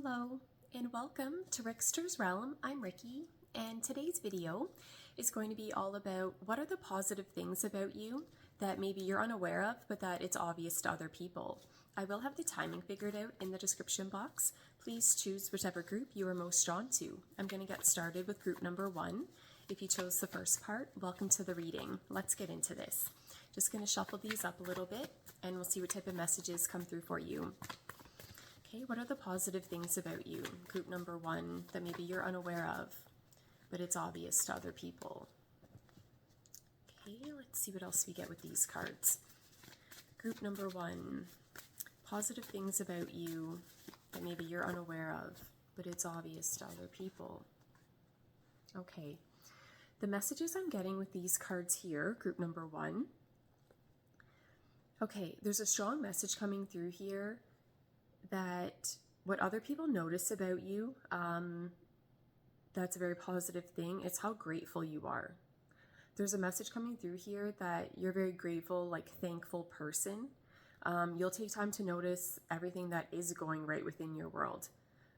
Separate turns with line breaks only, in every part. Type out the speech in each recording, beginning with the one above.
Hello and welcome to Rickster's Realm. I'm Ricky, and today's video is going to be all about what are the positive things about you that maybe you're unaware of but that it's obvious to other people. I will have the timing figured out in the description box. Please choose whichever group you are most drawn to. I'm going to get started with group number 1. If you chose the first part, welcome to the reading. Let's get into this. Just going to shuffle these up a little bit and we'll see what type of messages come through for you. Okay, what are the positive things about you? Group number 1 that maybe you're unaware of, but it's obvious to other people. Okay, let's see what else we get with these cards. Group number 1, positive things about you that maybe you're unaware of, but it's obvious to other people. Okay, the messages I'm getting with these cards here, group number 1. Okay, there's a strong message coming through here that what other people notice about you, that's a very positive thing. It's how grateful you are. There's a message coming through here that you're a very grateful, thankful person. You'll take time to notice everything that is going right within your world.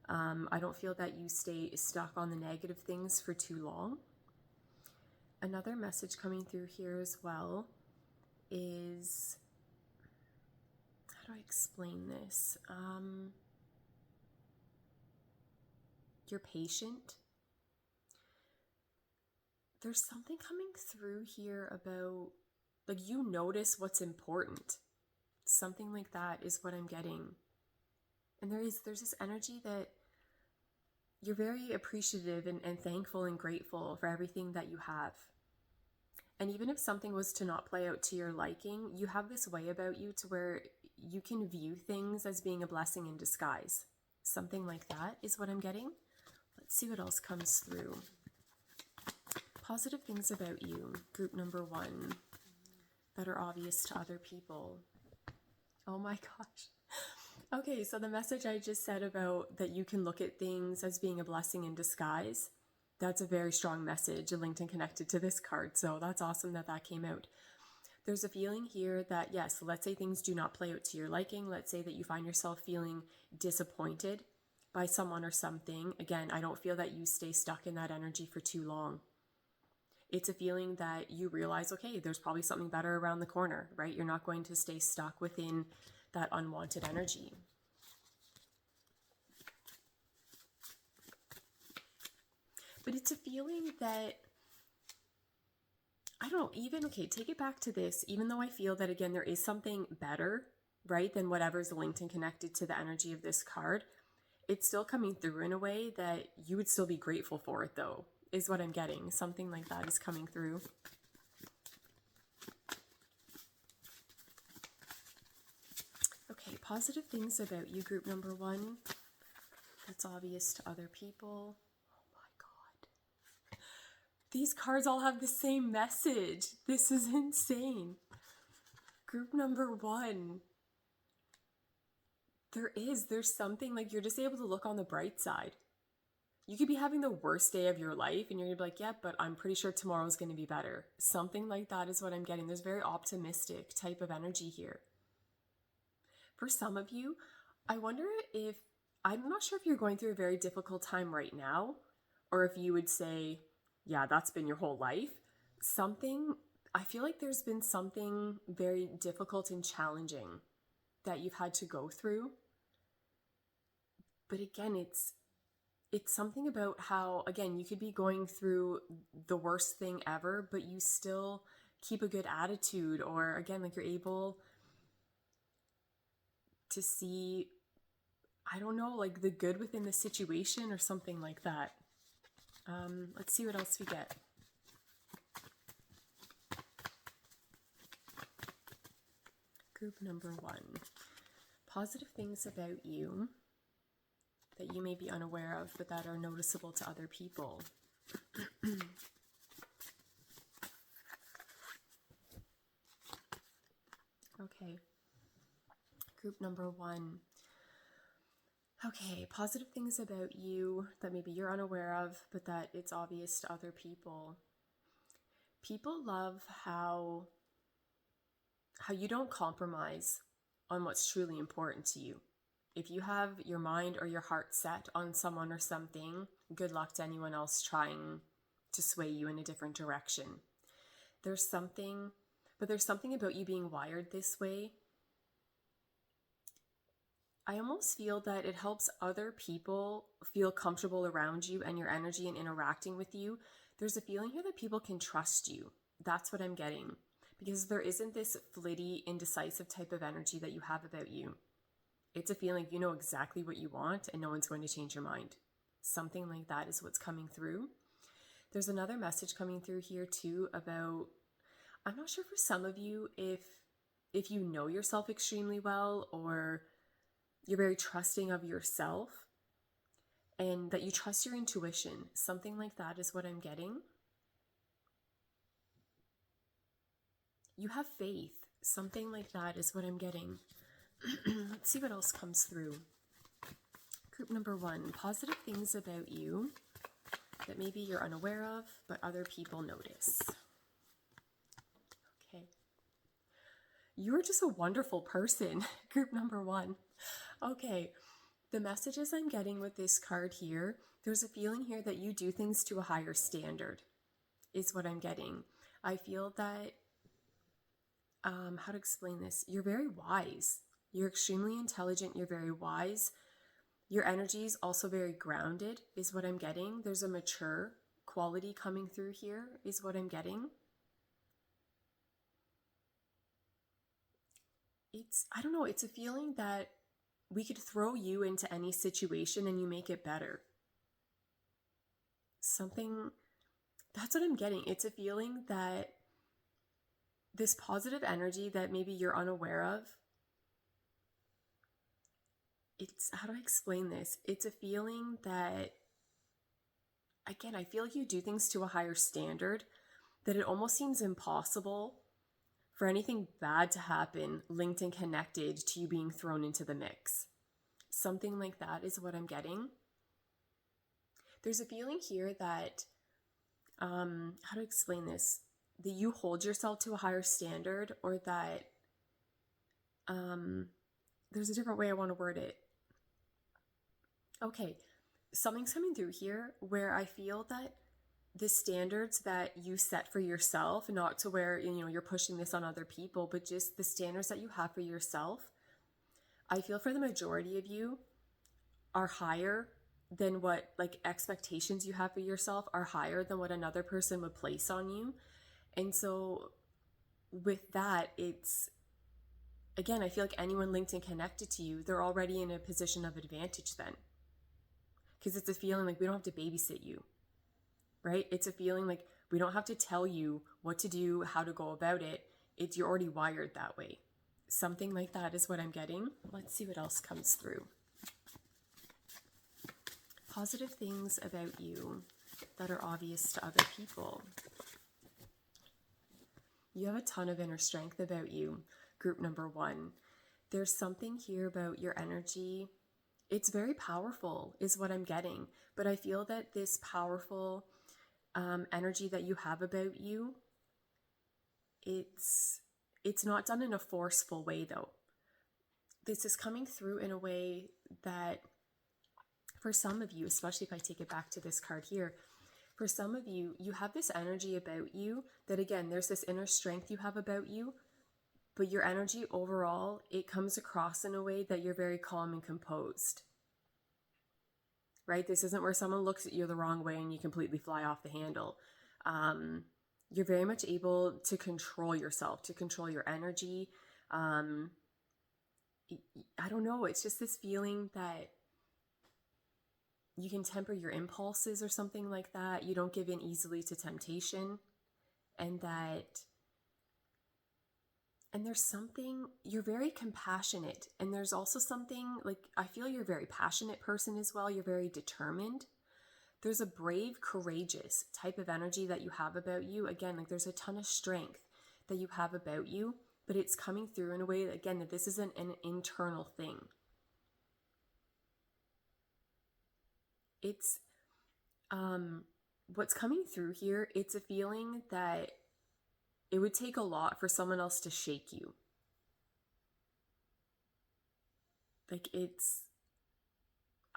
I don't feel that you stay stuck on the negative things for too long. Another message coming through here as well is, how do I explain this? You're patient. There's something coming through here about, you notice what's important. Something like that is what I'm getting. And there's this energy that you're very appreciative and thankful and grateful for everything that you have. And even if something was to not play out to your liking, you have this way about you to where you can view things as being a blessing in disguise. Something like that is what I'm getting. Let's see what else comes through. Positive things about you, group number 1, that are obvious to other people. Oh my gosh. Okay, so the message I just said about that you can look at things as being a blessing in disguise, that's a very strong message linked and connected to this card. So that's awesome that that came out. There's a feeling here that, yes, let's say things do not play out to your liking. Let's say that you find yourself feeling disappointed by someone or something. Again, I don't feel that you stay stuck in that energy for too long. It's a feeling that you realize, okay, there's probably something better around the corner, right? You're not going to stay stuck within that unwanted energy. But it's a feeling that, I don't know, even, okay, take it back to this, even though I feel that, again, there is something better, right, than whatever's linked and connected to the energy of this card, it's still coming through in a way that you would still be grateful for it, though, is what I'm getting. Something like that is coming through. Okay, positive things about you, group number 1, that's obvious to other people. These cards all have the same message. This is insane. Group number 1. There's something you're just able to look on the bright side. You could be having the worst day of your life and you're going to be like, yeah, but I'm pretty sure tomorrow's going to be better. Something like that is what I'm getting. There's very optimistic type of energy here. For some of you, I wonder if, I'm not sure if you're going through a very difficult time right now, or if you would say, yeah, that's been your whole life. I feel like there's been something very difficult and challenging that you've had to go through. But again, it's something about how, again, you could be going through the worst thing ever, but you still keep a good attitude, or again, you're able to see, I don't know, the good within the situation or something like that. Let's see what else we get. Group number 1. Positive things about you that you may be unaware of, but that are noticeable to other people. Okay. Group number 1. Okay, positive things about you that maybe you're unaware of, but that it's obvious to other people. People love how you don't compromise on what's truly important to you. If you have your mind or your heart set on someone or something, good luck to anyone else trying to sway you in a different direction. There's something about you being wired this way. I almost feel that it helps other people feel comfortable around you and your energy and interacting with you. There's a feeling here that people can trust you. That's what I'm getting. Because there isn't this flitty, indecisive type of energy that you have about you. It's a feeling you know exactly what you want and no one's going to change your mind. Something like that is what's coming through. There's another message coming through here too about, I'm not sure for some of you if you know yourself extremely well, or you're very trusting of yourself and that you trust your intuition. Something like that is what I'm getting. You have faith. Something like that is what I'm getting. Let's see what else comes through. Group number 1, positive things about you that maybe you're unaware of, but other people notice. Okay. You're just a wonderful person. Group number 1. Okay. The messages I'm getting with this card here, there's a feeling here that you do things to a higher standard, is what I'm getting. I feel that, how to explain this? You're very wise. You're extremely intelligent. You're very wise. Your energy is also very grounded, is what I'm getting. There's a mature quality coming through here, is what I'm getting. I don't know, it's a feeling that we could throw you into any situation and you make it better. That's what I'm getting. It's a feeling that this positive energy that maybe you're unaware of, how do I explain this? It's a feeling that, again, I feel like you do things to a higher standard, that it almost seems impossible for anything bad to happen linked and connected to you being thrown into the mix. Something like that is what I'm getting. There's a feeling here that, how to explain this? That you hold yourself to a higher standard, or that, there's a different way I want to word it. Okay, something's coming through here where I feel that the standards that you set for yourself, not to where, you're pushing this on other people, but just the standards that you have for yourself, I feel for the majority of you are higher than what, expectations you have for yourself are higher than what another person would place on you. And so with that, again, I feel like anyone linked and connected to you, they're already in a position of advantage then. Because it's a feeling like we don't have to babysit you, right? It's a feeling like we don't have to tell you what to do, how to go about it. You're already wired that way. Something like that is what I'm getting. Let's see what else comes through. Positive things about you that are obvious to other people. You have a ton of inner strength about you, group number 1. There's something here about your energy. It's very powerful, is what I'm getting. But I feel that this powerful energy that you have about you, it's not done in a forceful way, though. This is coming through in a way that, for some of you, especially if I take it back to this card here, for some of you, you have this energy about you that, again, there's this inner strength you have about you, but your energy overall, it comes across in a way that you're very calm and composed, right? This isn't where someone looks at you the wrong way and you completely fly off the handle. You're very much able to control yourself, to control your energy. I don't know, it's just this feeling that you can temper your impulses or something like that. You don't give in easily to temptation. And there's something, you're very compassionate. And there's also something, I feel you're a very passionate person as well. You're very determined. There's a brave, courageous type of energy that you have about you. Again, there's a ton of strength that you have about you, but it's coming through in a way that, again, that this isn't an internal thing. It's, what's coming through here, it's a feeling that it would take a lot for someone else to shake you.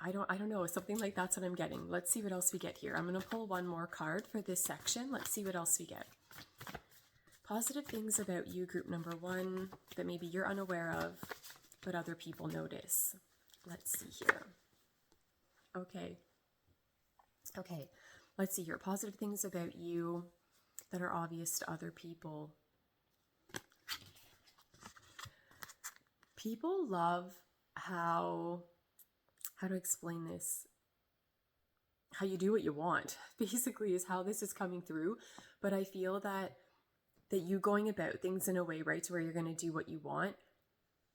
I don't know. Something like that's what I'm getting. Let's see what else we get here. I'm going to pull one more card for this section. Let's see what else we get. Positive things about you, group number 1, that maybe you're unaware of, but other people notice. Let's see here. Okay. Let's see here. Positive things about you that are obvious to other people. People love how to explain this? How you do what you want, basically, is how this is coming through. But I feel that you going about things in a way, right, to where you're going to do what you want,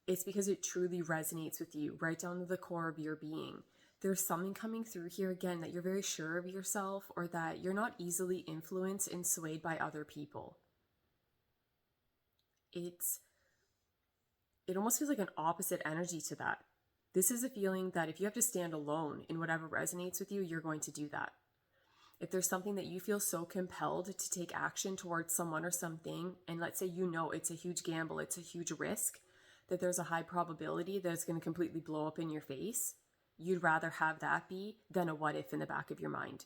it's because it truly resonates with you, right down to the core of your being. There's something coming through here, again, that you're very sure of yourself, or that you're not easily influenced and swayed by other people. It almost feels like an opposite energy to that. This is a feeling that if you have to stand alone in whatever resonates with you, you're going to do that. If there's something that you feel so compelled to take action towards someone or something, and let's say it's a huge gamble, it's a huge risk, that there's a high probability that it's going to completely blow up in your face, you'd rather have that be than a what if in the back of your mind.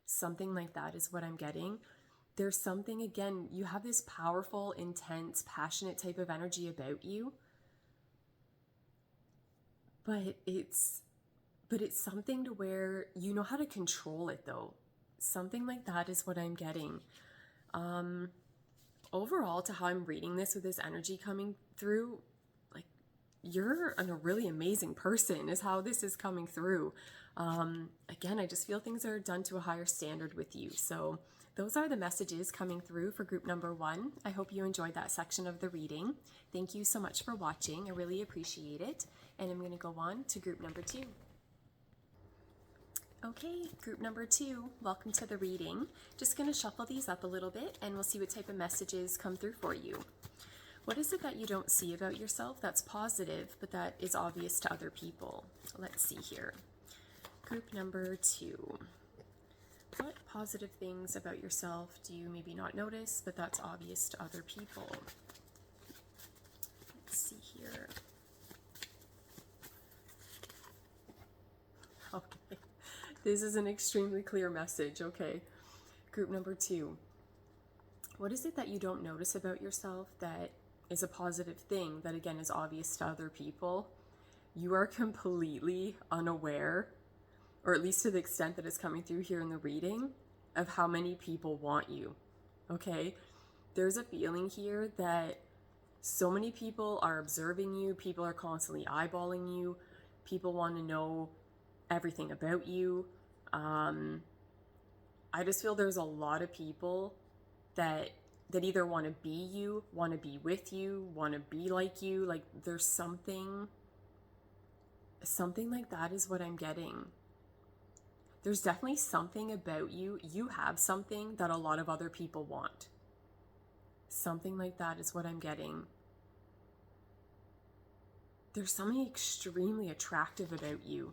Something like that is what I'm getting. There's something, again, you have this powerful, intense, passionate type of energy about you. But it's something to where you know how to control it, though. Something like that is what I'm getting. Overall, to how I'm reading this with this energy coming through, like, you're a really amazing person is how this is coming through. Again, I just feel things are done to a higher standard with you. So those are the messages coming through for group number 1. I hope you enjoyed that section of the reading. Thank you so much for watching. I really appreciate it. And I'm going to go on to group number 2. Okay, group number 2, welcome to the reading. Just going to shuffle these up a little bit and we'll see what type of messages come through for you. What is it that you don't see about yourself that's positive, but that is obvious to other people? Let's see here. Group number 2. What positive things about yourself do you maybe not notice, but that's obvious to other people? Let's see here. Okay, this is an extremely clear message. Okay, group number 2. What is it that you don't notice about yourself that is a positive thing that, again, is obvious to other people? You are completely unaware, or at least to the extent that it's coming through here in the reading, of how many people want you. Okay, there's a feeling here that so many people are observing you, people are constantly eyeballing you, people want to know everything about you. I just feel there's a lot of people that either want to be you, want to be with you, want to be like you. Like, there's something like that is what I'm getting. There's definitely something about you. You have something that a lot of other people want. Something like that is what I'm getting. There's something extremely attractive about you.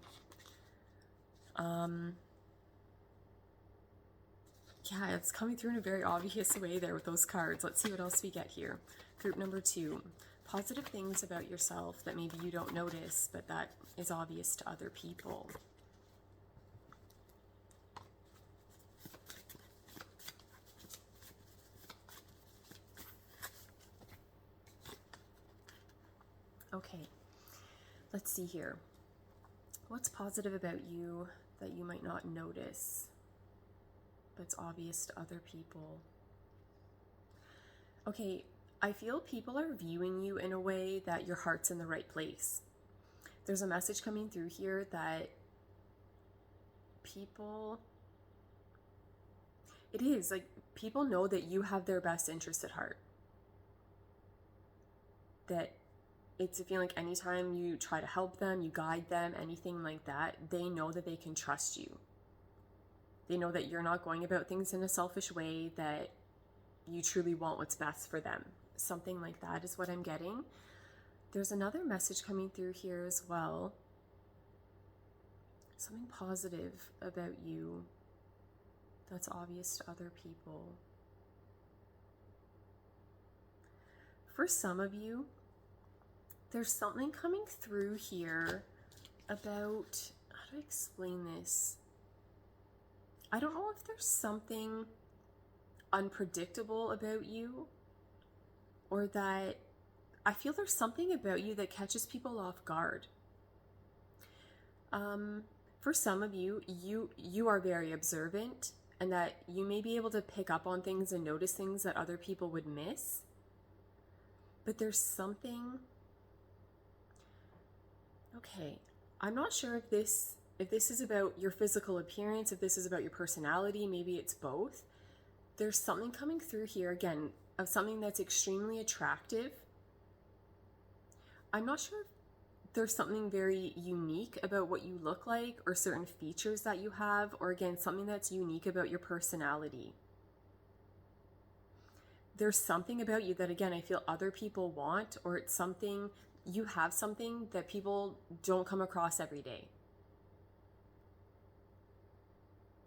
Yeah, it's coming through in a very obvious way there with those cards. Let's see what else we get here. Group number 2. Positive things about yourself that maybe you don't notice, but that is obvious to other people. Okay, let's see here. What's positive about you that you might not notice, but it's obvious to other people? Okay, I feel people are viewing you in a way that your heart's in the right place. There's a message coming through here that people know that you have their best interest at heart. That it's a feeling like anytime you try to help them, you guide them, anything like that, they know that they can trust you. They know that you're not going about things in a selfish way, that you truly want what's best for them. Something like that is what I'm getting. There's another message coming through here as well. Something positive about you that's obvious to other people. For some of you, there's something coming through here about, do I explain this? I don't know if there's something unpredictable about you, or that I feel there's something about you that catches people off guard. For some of you, you are very observant, and that you may be able to pick up on things and notice things that other people would miss. But there's something. Okay, I'm not sure if this is about your physical appearance, if this is about your personality, maybe it's both. There's something coming through here, again, of something that's extremely attractive. I'm not sure if there's something very unique about what you look like, or certain features that you have, or again, something that's unique about your personality. There's something about you that, again, I feel other people want, or it's something, you have something that people don't come across every day.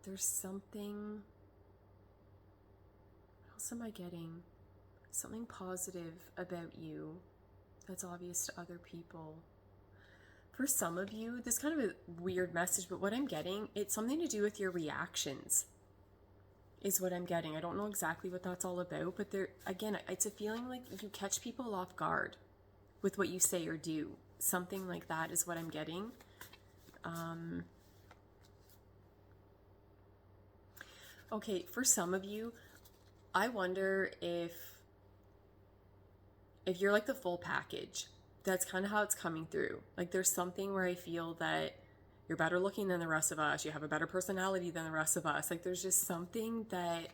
There's something, what else am I getting? Something positive about you that's obvious to other people. For some of you, this is kind of a weird message, but what I'm getting, it's something to do with your reactions, is what I'm getting. I don't know exactly what that's all about, but there, again, it's a feeling like you catch people off guard with what you say or do. Something like that is what I'm getting. Okay, for some of you, I wonder if you're like the full package. That's kind of how it's coming through. Like, there's something where I feel that you're better looking than the rest of us. You have a better personality than the rest of us. Like, there's just something that,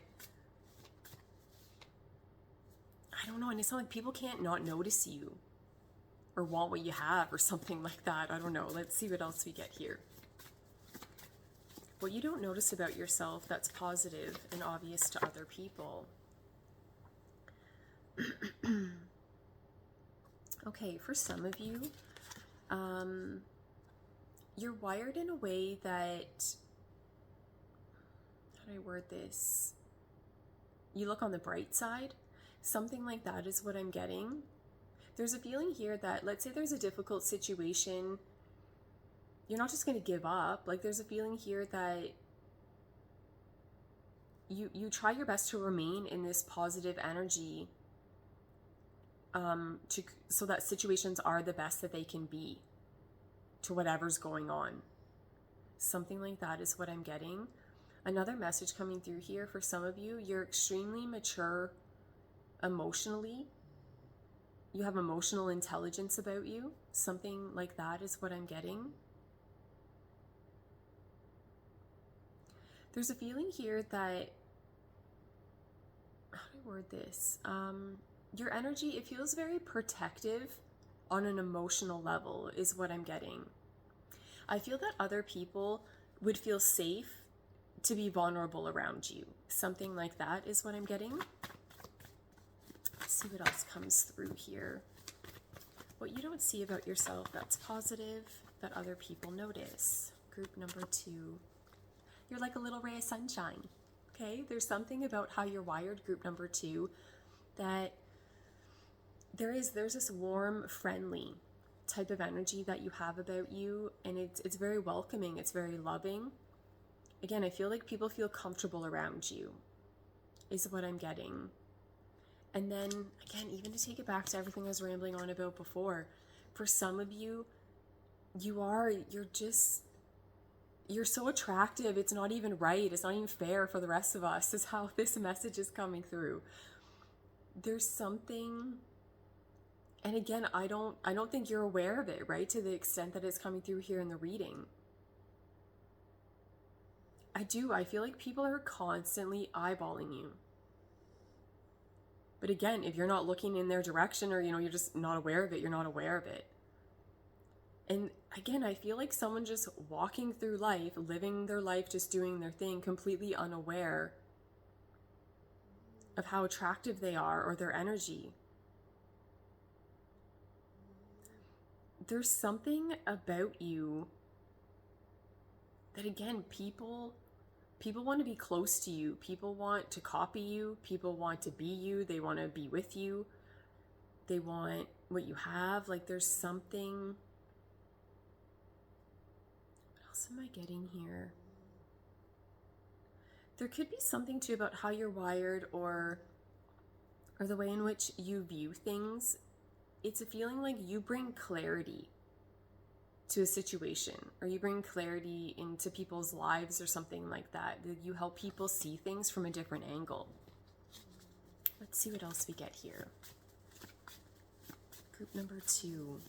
I don't know. And it's not like people can't not notice you or want what you have or something like that. I don't know. Let's see what else we get here. What you don't notice about yourself that's positive and obvious to other people. Okay, for some of you, you're wired in a way that, how do I word this? You look on the bright side. Something like that is what I'm getting. There's a feeling here that, let's say there's a difficult situation, you're not just going to give up. Like, there's a feeling here that you try your best to remain in this positive energy, so that situations are the best that they can be to whatever's going on. Something like that is what I'm getting. Another message coming through here for some of you, you're extremely mature emotionally. You have emotional intelligence about you. Something like that is what I'm getting. There's a feeling here that, how do I word this? Your energy, it feels very protective on an emotional level is what I'm getting. I feel that other people would feel safe to be vulnerable around you. Something like that is what I'm getting. Let's see what else comes through here. What you don't see about yourself that's positive that other people notice. Group number 2. You're like a little ray of sunshine. Okay, there's something about how you're wired, group number 2, that there's this warm, friendly type of energy that you have about you, and it's very welcoming, it's very loving. Again, I feel like people feel comfortable around you, is what I'm getting. And then, again, even to take it back to everything I was rambling on about before, for some of you, you're so attractive, it's not even right, it's not even fair for the rest of us, is how this message is coming through. There's something, and again, I don't think you're aware of it, right? To the extent that it's coming through here in the reading. I feel like people are constantly eyeballing you. But again, if you're not looking in their direction, or, you're just not aware of it, you're not aware of it. And again, I feel like someone just walking through life, living their life, just doing their thing, completely unaware of how attractive they are or their energy. There's something about you that, again, people want to be close to you. People want to copy you. People want to be you. They want to be with you. They want what you have. Like, there's something. What else else am I getting here? There could be something too about how you're wired or the way in which you view things. It's a feeling like you bring clarity to a situation, or you bring clarity into people's lives or something like that. You help people see things from a different angle. Let's see what else we get here. Group number 2.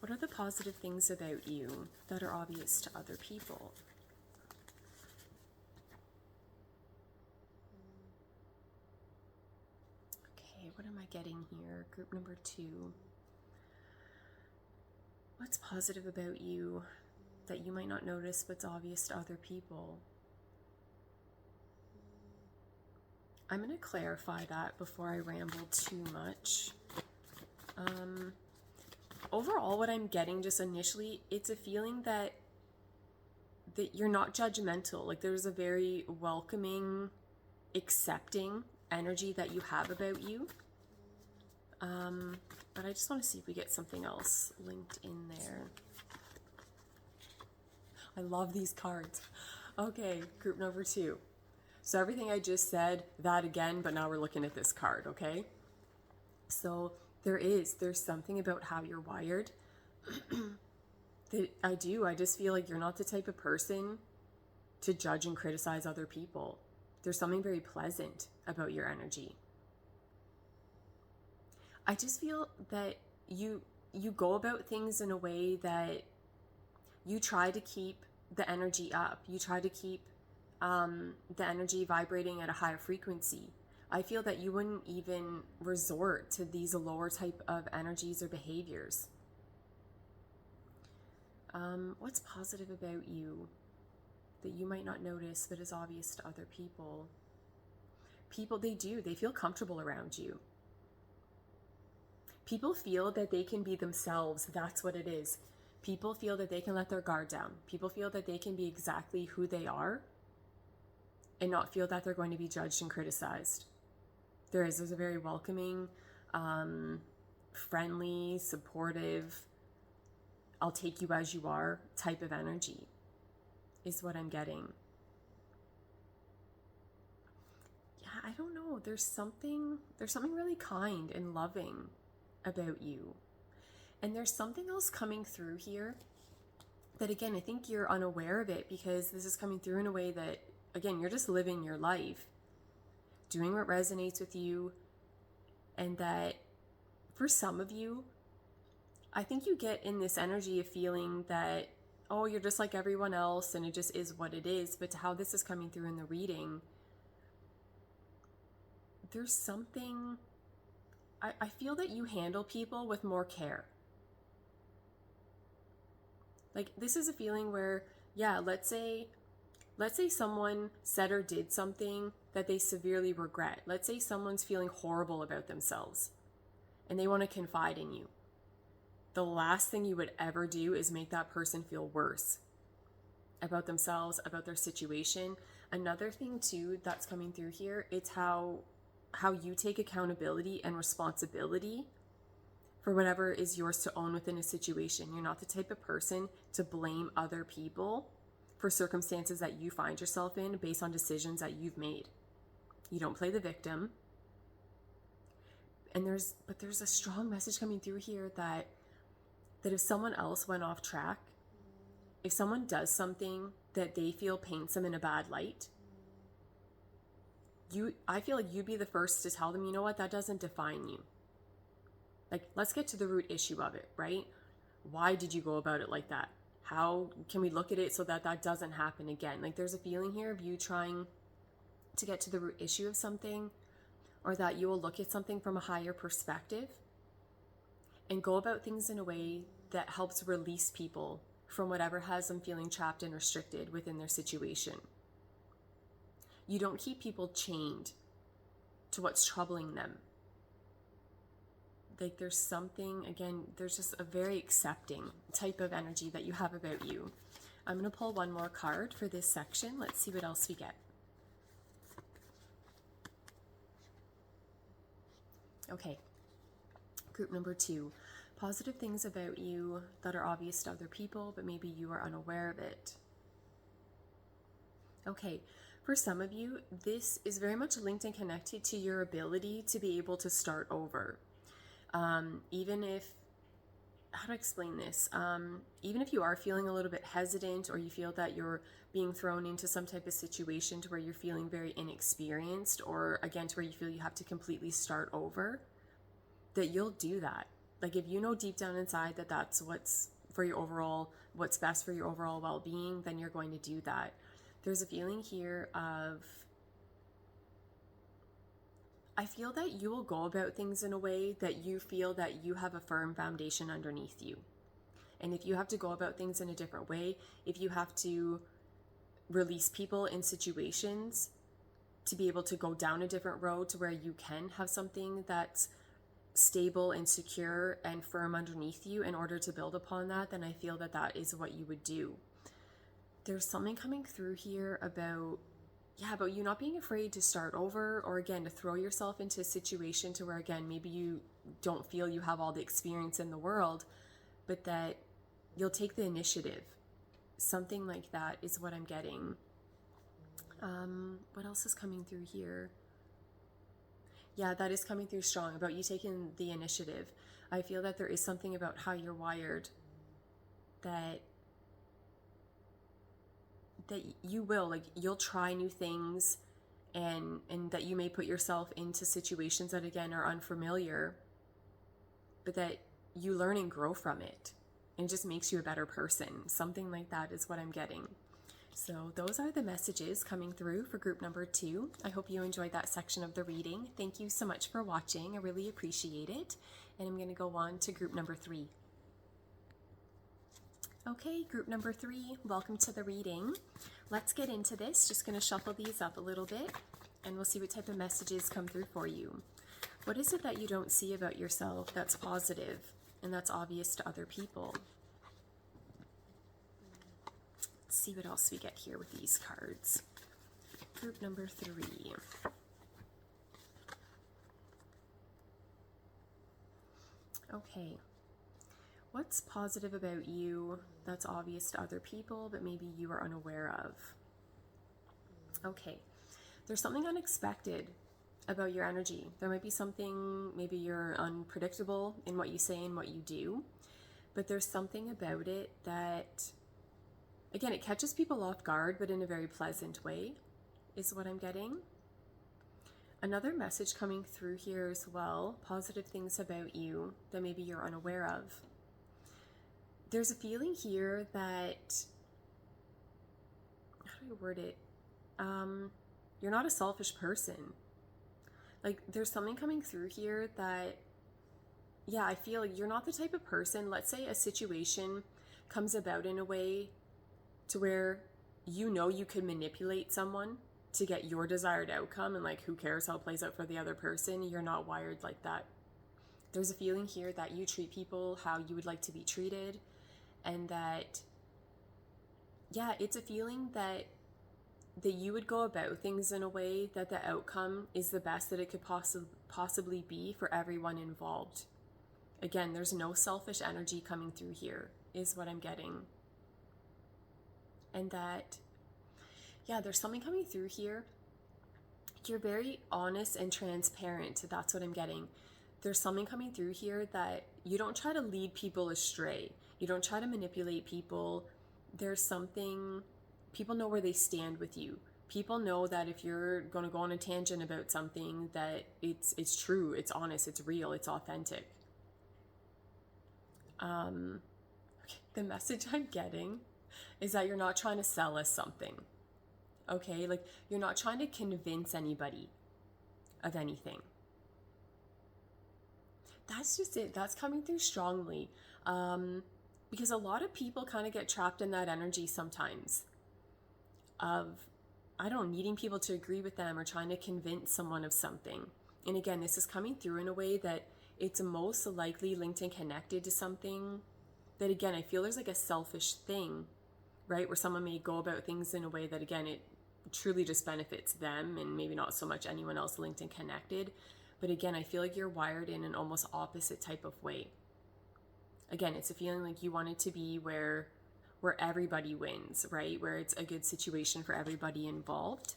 What are the positive things about you that are obvious to other people? Okay, what am I getting here? Group number 2. What's positive about you that you might not notice but's obvious to other people? I'm going to clarify that before I ramble too much. Overall, what I'm getting just initially, it's a feeling that you're not judgmental. Like there's a very welcoming, accepting energy that you have about you. But I just want to see if we get something else linked in there. I love these cards. Okay, group number 2. So everything I just said, that again, but now we're looking at this card, okay? So there's something about how you're wired that I just feel like you're not the type of person to judge and criticize other people. There's something very pleasant about your energy. I just feel that you go about things in a way that you try to keep the energy up. You try to keep the energy vibrating at a higher frequency. I feel that you wouldn't even resort to these lower type of energies or behaviors. What's positive about you that you might not notice but is obvious to other people? People, they feel comfortable around you. People feel that they can be themselves. That's what it is. People feel that they can let their guard down. People feel that they can be exactly who they are and not feel that they're going to be judged and criticized. There's a very welcoming, friendly, supportive, I'll take you as you are type of energy is what I'm getting. Yeah, I don't know. There's something really kind and loving about you. And there's something else coming through here that, again, I think you're unaware of it because this is coming through in a way that, again, you're just living your life, doing what resonates with you. And that for some of you, I think you get in this energy of feeling that, oh, you're just like everyone else and it just is what it is. But to how this is coming through in the reading, there's something, I feel that you handle people with more care. Like this is a feeling where, yeah, let's say someone said or did something that they severely regret. Let's say someone's feeling horrible about themselves and they want to confide in you. The last thing you would ever do is make that person feel worse about themselves, about their situation. Another thing too that's coming through here, it's how you take accountability and responsibility for whatever is yours to own within a situation. You're not the type of person to blame other people for circumstances that you find yourself in based on decisions that you've made. You don't play the victim. And there's a strong message coming through here that if someone else went off track, if someone does something that they feel paints them in a bad light, I feel like you'd be the first to tell them, you know what, that doesn't define you. Like, let's get to the root issue of it, right? Why did you go about it like that? How can we look at it so that doesn't happen again? Like, there's a feeling here of you trying to get to the root issue of something, or that you will look at something from a higher perspective and go about things in a way that helps release people from whatever has them feeling trapped and restricted within their situation. You don't keep people chained to what's troubling them. Like there's something, again, there's just a very accepting type of energy that you have about you. I'm going to pull one more card for this section. Let's see what else we get. Okay, group number 2. Positive things about you that are obvious to other people, but maybe you are unaware of it. Okay, for some of you, this is very much linked and connected to your ability to be able to start over. Even if, how to explain this? Even if you are feeling a little bit hesitant, or you feel that you're being thrown into some type of situation to where you're feeling very inexperienced, or again, to where you feel you have to completely start over, that you'll do that. Like, if you know deep down inside that that's what's best for your overall well-being, then you're going to do that. There's a feeling here of, I feel that you will go about things in a way that you feel that you have a firm foundation underneath you. And if you have to go about things in a different way, if you have to release people in situations to be able to go down a different road to where you can have something that's stable and secure and firm underneath you in order to build upon that, then I feel that that is what you would do. There's something coming through here about you not being afraid to start over, or again, to throw yourself into a situation to where, again, maybe you don't feel you have all the experience in the world, but that you'll take the initiative. Something like that is what I'm getting. What else is coming through here? Yeah, that is coming through strong about you taking the initiative. I feel that there is something about how you're wired that you will, like, you'll try new things, and that you may put yourself into situations that, again, are unfamiliar, but that you learn and grow from it, and it just makes you a better person. Something like that is what I'm getting. So those are the messages coming through for group number 2. I hope you enjoyed that section of the reading. Thank you so much for watching. I really appreciate it. And I'm going to go on to group number 3. Okay, group number 3, welcome to the reading. Let's get into this. Just going to shuffle these up a little bit, and we'll see what type of messages come through for you. What is it that you don't see about yourself that's positive and that's obvious to other people? Let's see what else we get here with these cards. Group number 3. Okay. What's positive about you that's obvious to other people, but maybe you are unaware of? Okay. There's something unexpected about your energy. There might be something, maybe you're unpredictable in what you say and what you do, but there's something about it that, again, it catches people off guard, but in a very pleasant way, is what I'm getting. Another message coming through here as well, positive things about you that maybe you're unaware of. There's a feeling here that, how do I word it? You're not a selfish person. Like, there's something coming through here that, yeah, I feel like you're not the type of person, let's say a situation comes about in a way to where you know you could manipulate someone to get your desired outcome, and like, who cares how it plays out for the other person? You're not wired like that. There's a feeling here that you treat people how you would like to be treated, and that, yeah, it's a feeling that you would go about things in a way that the outcome is the best that it could possibly be for everyone involved. Again, there's no selfish energy coming through here, is what I'm getting. And that, yeah, there's something coming through here. You're very honest and transparent. That's what I'm getting. There's something coming through here that you don't try to lead people astray. You don't try to manipulate people. There's something, people know where they stand with you. People know that if you're going to go on a tangent about something, that it's true, it's honest, it's real, it's authentic. The message I'm getting is that you're not trying to sell us something. Okay, like, you're not trying to convince anybody of anything. That's just it. That's coming through strongly. Because a lot of people kind of get trapped in that energy sometimes of, needing people to agree with them or trying to convince someone of something. And again, this is coming through in a way that it's most likely linked and connected to something that, again, I feel there's like a selfish thing, right? Where someone may go about things in a way that, again, it truly just benefits them and maybe not so much anyone else linked and connected. But again, I feel like you're wired in an almost opposite type of way. Again, it's a feeling like you want it to be where everybody wins, right? Where it's a good situation for everybody involved.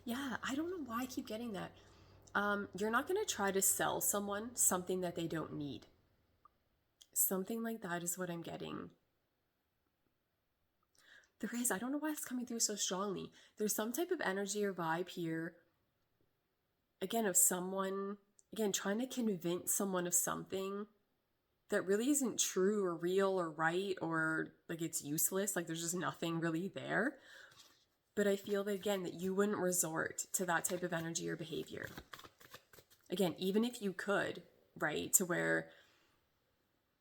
Yeah, I don't know why I keep getting that. You're not going to try to sell someone something that they don't need. Something like that is what I'm getting. There is, I don't know why it's coming through so strongly. There's some type of energy or vibe here, again, of someone, again, trying to convince someone of something that really isn't true or real or right, or like it's useless, like there's just nothing really there. But I feel that, again, that you wouldn't resort to that type of energy or behavior. Again, even if you could, right, to where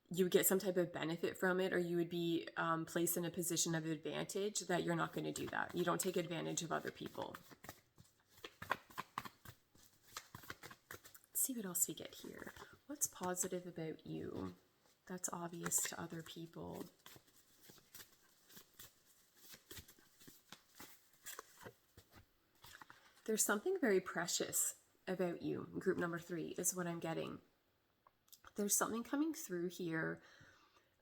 you would get some type of benefit from it, or you would be placed in a position of advantage, that you're not going to do that. You don't take advantage of other people. Let's see what else we get here. What's positive about you that's obvious to other people? There's something very precious about you. Group number 3 is what I'm getting. There's something coming through here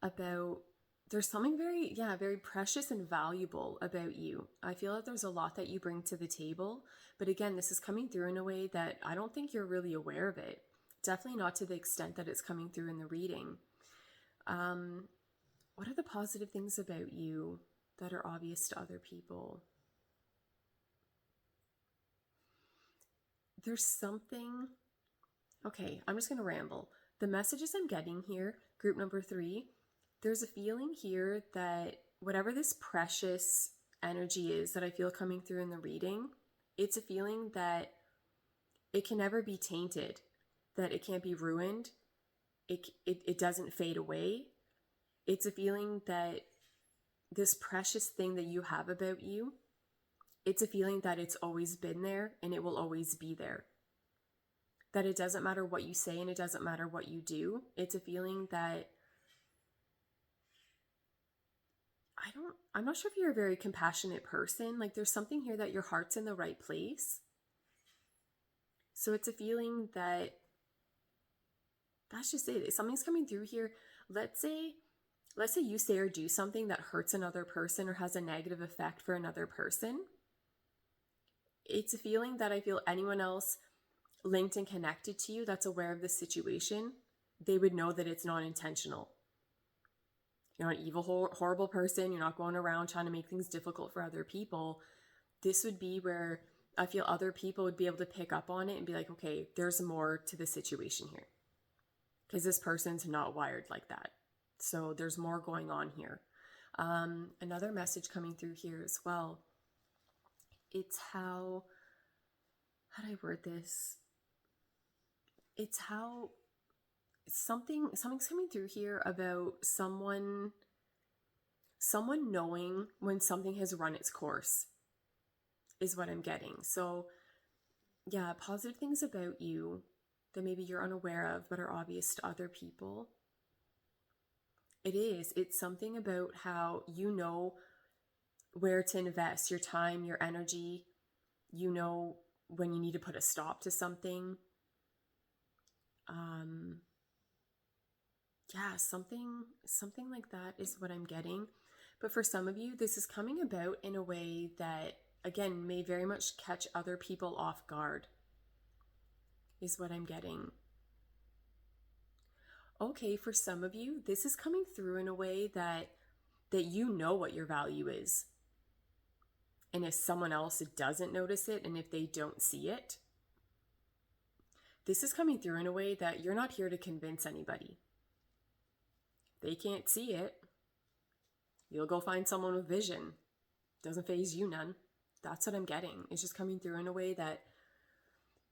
about, there's something very, very precious and valuable about you. I feel like there's a lot that you bring to the table, but again, this is coming through in a way that I don't think you're really aware of it. Definitely not to the extent that it's coming through in the reading. What are the positive things about you that are obvious to other people? There's something, okay, I'm just going to ramble. The messages I'm getting here, group number 3, there's a feeling here that whatever this precious energy is that I feel coming through in the reading, it's a feeling that it can never be tainted, that it can't be ruined, it doesn't fade away. It's a feeling that this precious thing that you have about you, it's a feeling that it's always been there and it will always be there. That it doesn't matter what you say and it doesn't matter what you do. It's a feeling that I'm not sure if you're a very compassionate person. Like there's something here that your heart's in the right place. So it's a feeling that, that's just it. Something's coming through here. Let's say you say or do something that hurts another person or has a negative effect for another person. It's a feeling that I feel anyone else linked and connected to you that's aware of this situation, they would know that it's not intentional. You're not an evil, horrible person. You're not going around trying to make things difficult for other people. This would be where I feel other people would be able to pick up on it and be like, okay, there's more to the situation here. Because this person's not wired like that. So there's more going on here. Another message coming through here as well. It's how do I word this? It's how something's coming through here about someone knowing when something has run its course is what I'm getting. So yeah, positive things about you that maybe you're unaware of but are obvious to other people. It's something about how you know where to invest your time, your energy. You know when you need to put a stop to something. Something like that is what I'm getting. But for some of you, this is coming about in a way that, again, may very much catch other people off guard, is what I'm getting. Okay, for some of you, this is coming through in a way that you know what your value is. And if someone else doesn't notice it, and if they don't see it, this is coming through in a way that you're not here to convince anybody. They can't see it. You'll go find someone with vision. Doesn't faze you none. That's what I'm getting. It's just coming through in a way that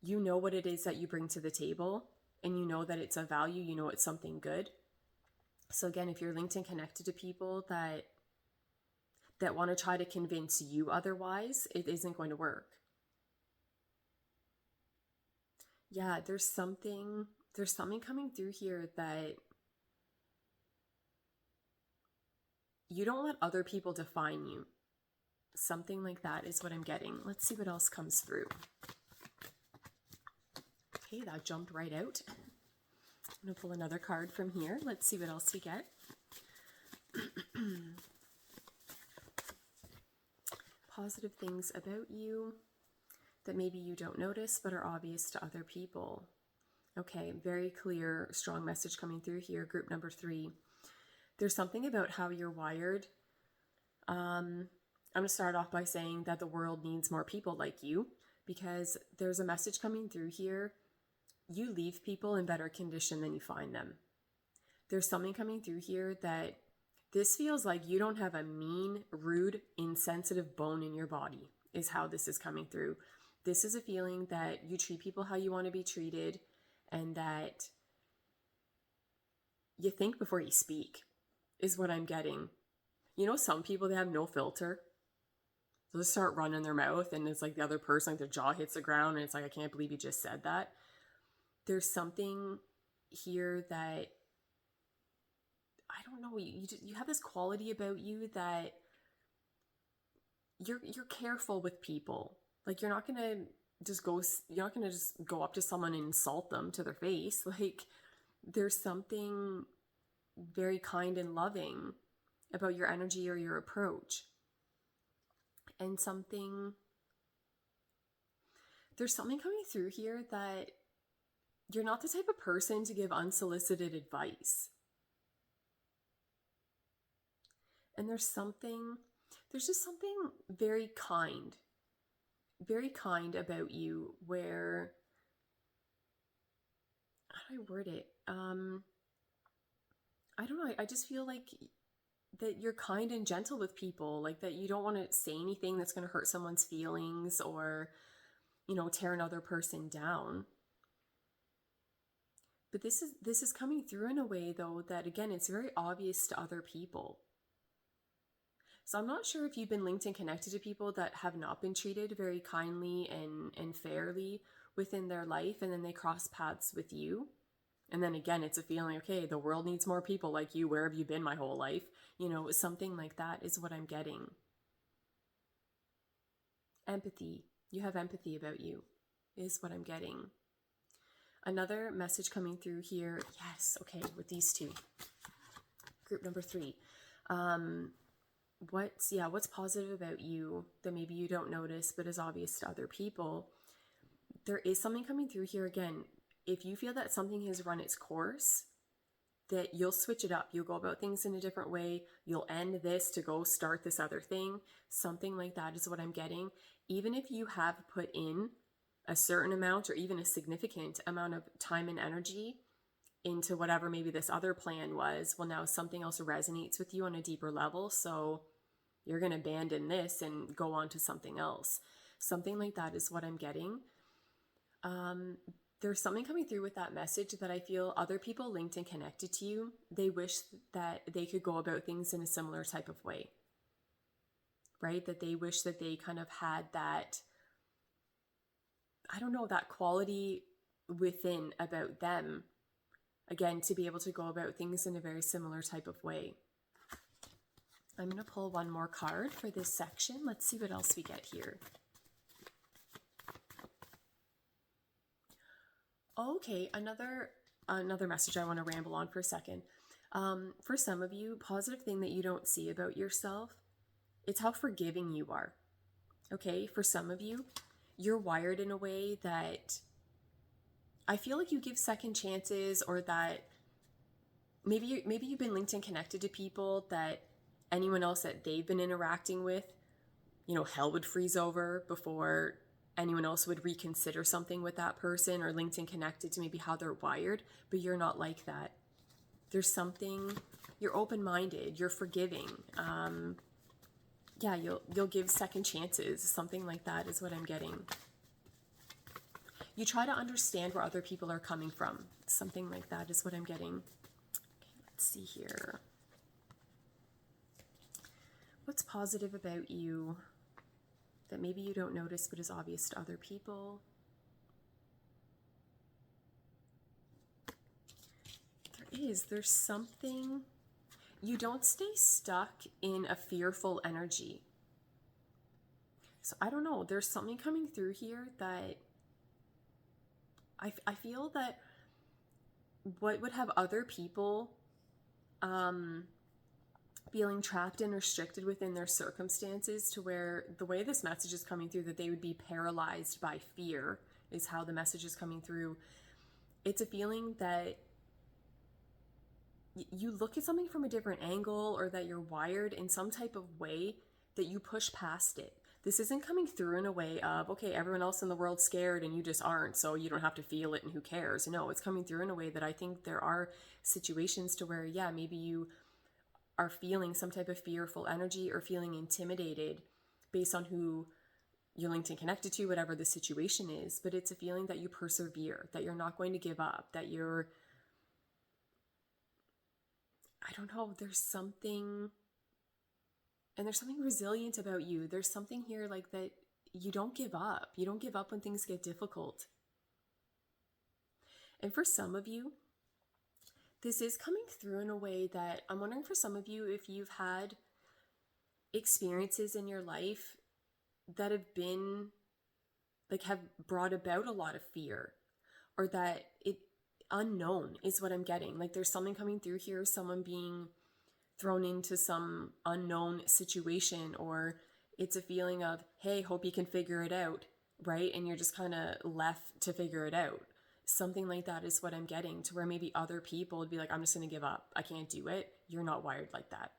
you know what it is that you bring to the table, and you know that it's of value, you know it's something good. So again, if you're linked and connected to people that want to try to convince you otherwise, it isn't going to work. Yeah, there's something coming through here that you don't let other people define you. Something like that is what I'm getting. Let's see what else comes through. Okay, that jumped right out. I'm going to pull another card from here. Let's see what else we get. Positive things about you that maybe you don't notice but are obvious to other people. Okay, very clear, strong message coming through here. Group number 3. There's something about how you're wired. I'm going to start off by saying that the world needs more people like you, because there's a message coming through here. You leave people in better condition than you find them. There's something coming through here that this feels like you don't have a mean, rude, insensitive bone in your body, is how this is coming through. This is a feeling that you treat people how you want to be treated, and that you think before you speak, is what I'm getting. You know, some people, they have no filter. They'll just start running their mouth, and it's like the other person, like their jaw hits the ground, and it's like, I can't believe you just said that. There's something here that, I don't know, you have this quality about you that you're careful with people. Like you're not gonna just go up to someone and insult them to their face. Like there's something very kind and loving about your energy or your approach. And there's something coming through here that you're not the type of person to give unsolicited advice. And there's just something very kind about you, where, how do I word it? I don't know. I just feel like that you're kind and gentle with people, like that you don't want to say anything that's going to hurt someone's feelings or, tear another person down. But this is coming through in a way, though, that again, it's very obvious to other people. So I'm not sure if you've been linked and connected to people that have not been treated very kindly and fairly within their life, and then they cross paths with you. And then again, it's a feeling, okay, the world needs more people like you. Where have you been my whole life? Something like that is what I'm getting. Empathy. You have empathy about you is what I'm getting. Another message coming through here. Yes, okay, with these two. Group number 3. What's positive about you that maybe you don't notice but is obvious to other people? There is something coming through here again. If you feel that something has run its course, that you'll switch it up. You'll go about things in a different way. You'll end this to go start this other thing. Something like that is what I'm getting. Even if you have put in a certain amount or even a significant amount of time and energy into whatever maybe this other plan was, well, now something else resonates with you on a deeper level. So you're going to abandon this and go on to something else. Something like that is what I'm getting. There's something coming through with that message that I feel other people linked and connected to you, they wish that they could go about things in a similar type of way, right? That they wish that they kind of had that, I don't know, that quality within about them, again, to be able to go about things in a very similar type of way. I'm going to pull one more card for this section. Let's see what else we get here. Okay, another message I want to ramble on for a second. For some of you, positive thing that you don't see about yourself, it's how forgiving you are. Okay, for some of you, you're wired in a way that I feel like you give second chances, or that maybe you've been linked and connected to people that anyone else that they've been interacting with, hell would freeze over before anyone else would reconsider something with that person, or linked and connected to maybe how they're wired, but you're not like that. There's something, you're open-minded, you're forgiving. You'll give second chances. Something like that is what I'm getting. You try to understand where other people are coming from. Something like that is what I'm getting. Okay, let's see here. What's positive about you that maybe you don't notice but is obvious to other people? There's something, you don't stay stuck in a fearful energy. So I don't know, there's something coming through here that I feel that what would have other people feeling trapped and restricted within their circumstances, to where the way this message is coming through, that they would be paralyzed by fear, is how the message is coming through. It's a feeling that you look at something from a different angle, or that you're wired in some type of way that you push past it. This isn't coming through in a way of, okay, everyone else in the world's scared and you just aren't, so you don't have to feel it and who cares. No, it's coming through in a way that I think there are situations to where, yeah, maybe you are feeling some type of fearful energy or feeling intimidated based on who you're linked and connected to, whatever the situation is. But it's a feeling that you persevere, that you're not going to give up, that you're, I don't know, there's something resilient about you. There's something here like that. You don't give up. You don't give up when things get difficult. And for some of you, this is coming through in a way that I'm wondering, for some of you, if you've had experiences in your life that have been like, have brought about a lot of fear, or that it unknown is what I'm getting. Like, there's something coming through here, someone being thrown into some unknown situation, or it's a feeling of, hey, hope you can figure it out, right? And you're just kind of left to figure it out. Something like that is what I'm getting, to where maybe other people would be like, I'm just going to give up. I can't do it. You're not wired like that.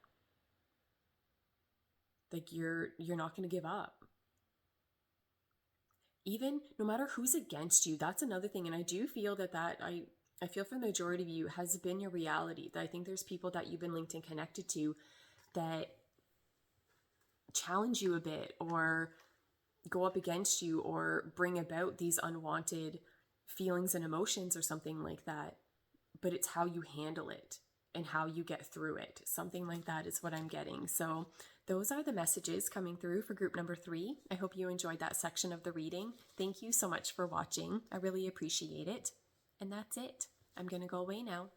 Like, you're not going to give up. Even no matter who's against you, that's another thing. And I do feel that I feel for the majority of you has been your reality. That I think there's people that you've been linked and connected to that challenge you a bit, or go up against you, or bring about these unwanted feelings and emotions, or something like that. But it's how you handle it and how you get through it. Something like that is what I'm getting. So those are the messages coming through for group number 3. I hope you enjoyed that section of the reading. Thank you so much for watching. I really appreciate it. And that's it. I'm going to go away now.